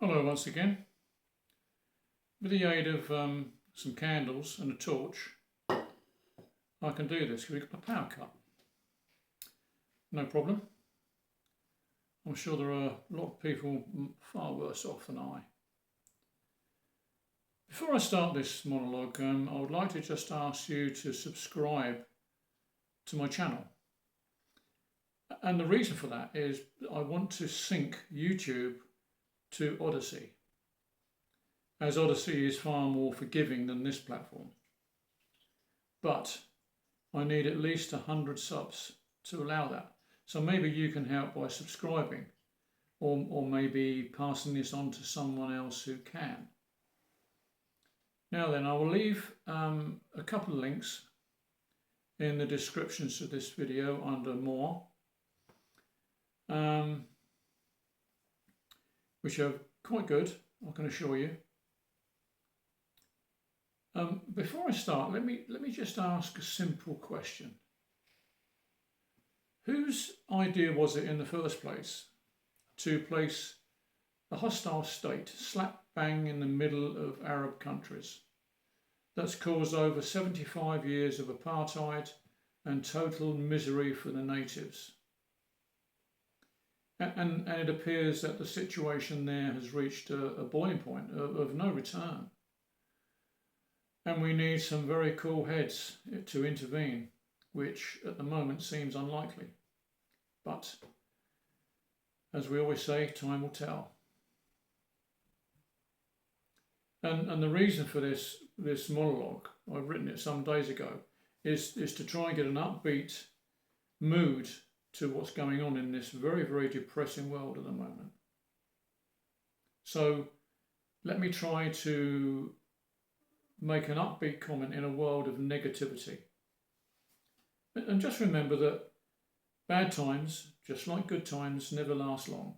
Hello once again. With the aid of some candles and a torch, I can do this because we've got a power cut. No problem. I'm sure there are a lot of people far worse off than I. Before I start this monologue, I would like to just ask you to subscribe to my channel. And the reason for that is I want to sync YouTube to Odyssey, as Odyssey is far more forgiving than this platform. But I need at least 100 subs to allow that. So maybe you can help by subscribing, or maybe passing this on to someone else who can. Now then, I will leave a couple of links in the descriptions of this video under more, which are quite good, I can assure you. Before I start, let me just ask a simple question. Whose idea was it in the first place to place a hostile state slap bang in the middle of Arab countries that's caused over 75 years of apartheid and total misery for the natives? And it appears that the situation there has reached a boiling point of no return. And we need some very cool heads to intervene, which at the moment seems unlikely. But, as we always say, time will tell. And the reason for this monologue, I've written it some days ago, is to try and get an upbeat mood to what's going on in this very, very depressing world at the moment. So let me try to make an upbeat comment in a world of negativity. And just remember that bad times, just like good times, never last long.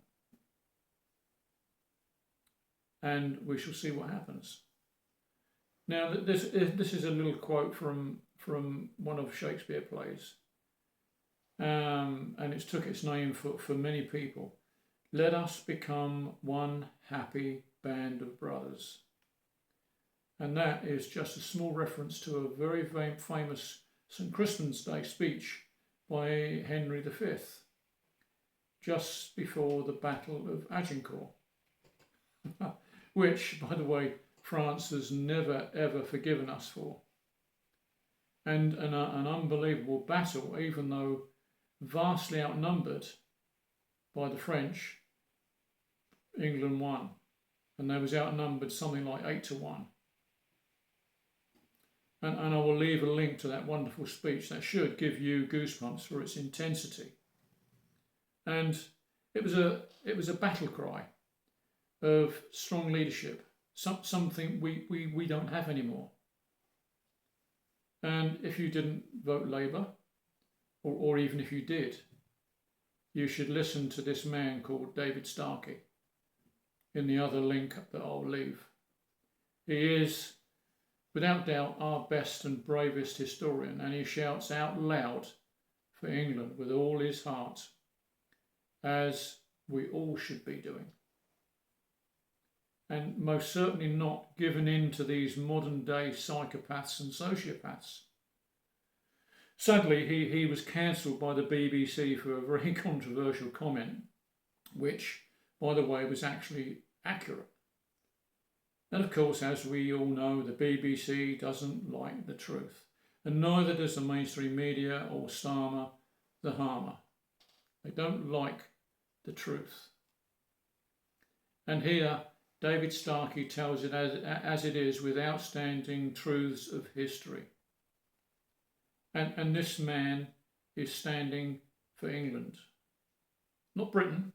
And we shall see what happens. Now, this is a little quote from one of Shakespeare's plays. And it's took its name for many people. Let us become one happy band of brothers. And that is just a small reference to a very, very famous St. Crispin's Day speech by Henry V, just before the Battle of Agincourt, which, by the way, France has never ever forgiven us for. And an unbelievable battle, even though vastly outnumbered by the French, England won. And they was outnumbered something like 8-1. And I will leave a link to that wonderful speech that should give you goosebumps for its intensity. And it was a battle cry of strong leadership, something we don't have anymore. And if you didn't vote Labour, or even if you did, you should listen to this man called David Starkey in the other link that I'll leave. He is, without doubt, our best and bravest historian, and he shouts out loud for England with all his heart, as we all should be doing. And most certainly not given in to these modern day psychopaths and sociopaths. Sadly, he was cancelled by the BBC for a very controversial comment, which, by the way, was actually accurate. And of course, as we all know, the BBC doesn't like the truth, and neither does the mainstream media or Starmer the Harmer. They don't like the truth. And here, David Starkey tells it as it is, with outstanding truths of history. And this man is standing for England, not Britain.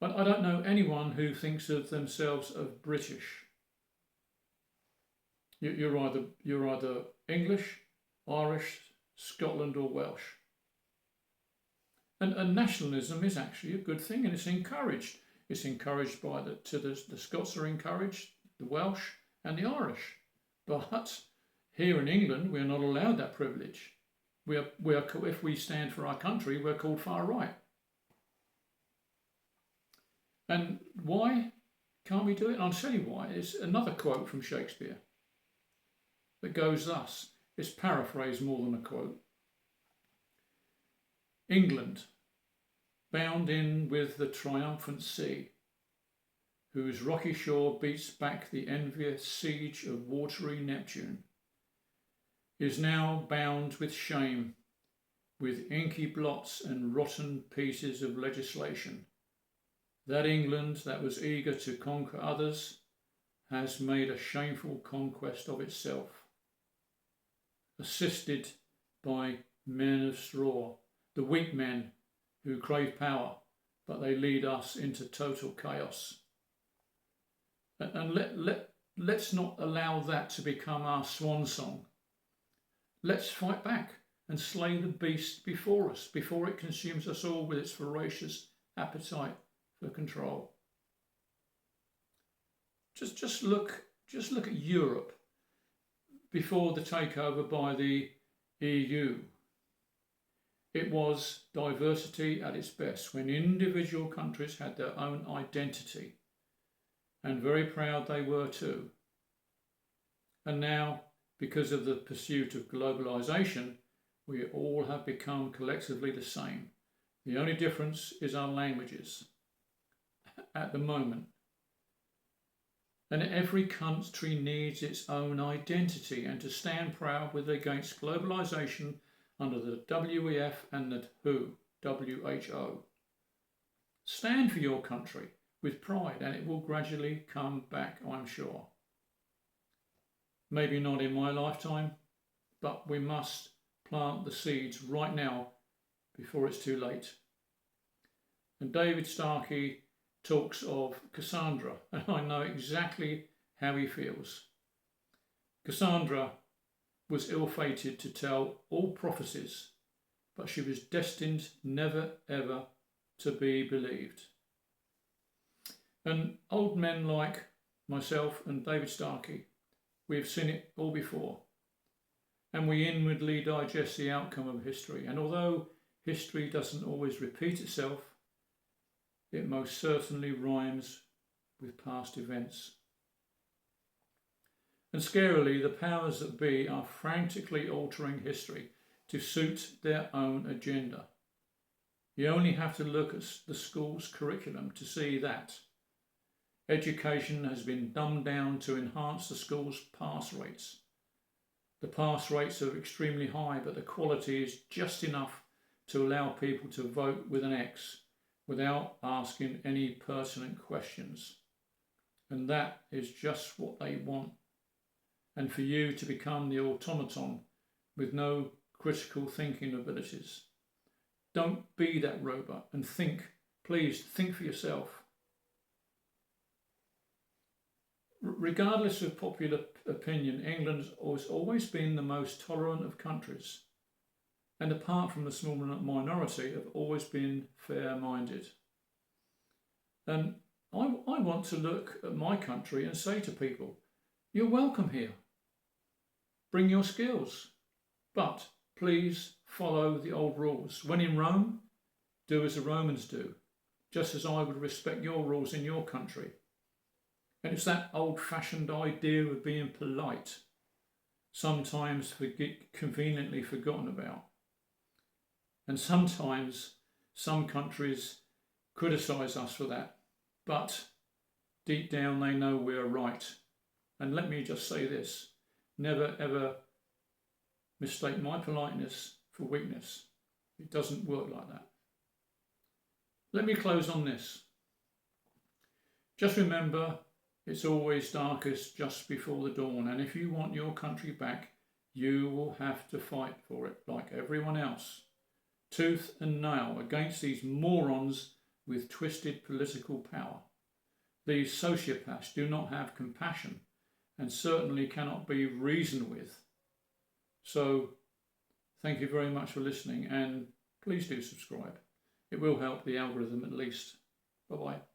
But I don't know anyone who thinks of themselves as British. You're either English, Irish, Scotland, or Welsh. And nationalism is actually a good thing, and it's encouraged. It's encouraged by the Scots are encouraged, the Welsh and the Irish. But here in England, we are not allowed that privilege. We are if we stand for our country, we're called far right. And why can't we do it? And I'll tell you why. It's another quote from Shakespeare that goes thus. It's paraphrased more than a quote. England, bound in with the triumphant sea, whose rocky shore beats back the envious siege of watery Neptune, is now bound with shame, with inky blots and rotten pieces of legislation. That England that was eager to conquer others has made a shameful conquest of itself, assisted by men of straw, the weak men who crave power, but they lead us into total chaos. And let's not allow that to become our swan song. Let's fight back and slay the beast before us, before it consumes us all with its voracious appetite for control. Just look at Europe before the takeover by the EU. It was diversity at its best, when individual countries had their own identity, and very proud they were too. And now, because of the pursuit of globalisation, we all have become collectively the same. The only difference is our languages at the moment. And every country needs its own identity, and to stand proud with against globalisation under the WEF and the WHO. Stand for your country with pride, and it will gradually come back, I'm sure. Maybe not in my lifetime, but we must plant the seeds right now before it's too late. And David Starkey talks of Cassandra, and I know exactly how he feels. Cassandra was ill-fated to tell all prophecies, but she was destined never ever to be believed. And old men like myself and David Starkey, we have seen it all before, and we inwardly digest the outcome of history. And although history doesn't always repeat itself, it most certainly rhymes with past events. And scarily, the powers that be are frantically altering history to suit their own agenda. You only have to look at the school's curriculum to see that. Education has been dumbed down to enhance the school's pass rates. The pass rates are extremely high, but the quality is just enough to allow people to vote with an X without asking any pertinent questions. And that is just what they want. And for you to become the automaton with no critical thinking abilities. Don't be that robot and think. Please think for yourself. Regardless of popular opinion, England has always been the most tolerant of countries, and apart from the small minority, have always been fair-minded. And I want to look at my country and say to people, you're welcome here. Bring your skills, but please follow the old rules. When in Rome, do as the Romans do, just as I would respect your rules in your country. And it's that old-fashioned idea of being polite, sometimes conveniently forgotten about. And sometimes some countries criticise us for that, but deep down they know we're right. And let me just say this, never ever mistake my politeness for weakness. It doesn't work like that. Let me close on this. Just remember, it's always darkest just before the dawn, and if you want your country back, you will have to fight for it like everyone else, tooth and nail, against these morons with twisted political power. These sociopaths do not have compassion and certainly cannot be reasoned with. So, thank you very much for listening, and please do subscribe. It will help the algorithm at least. Bye-bye.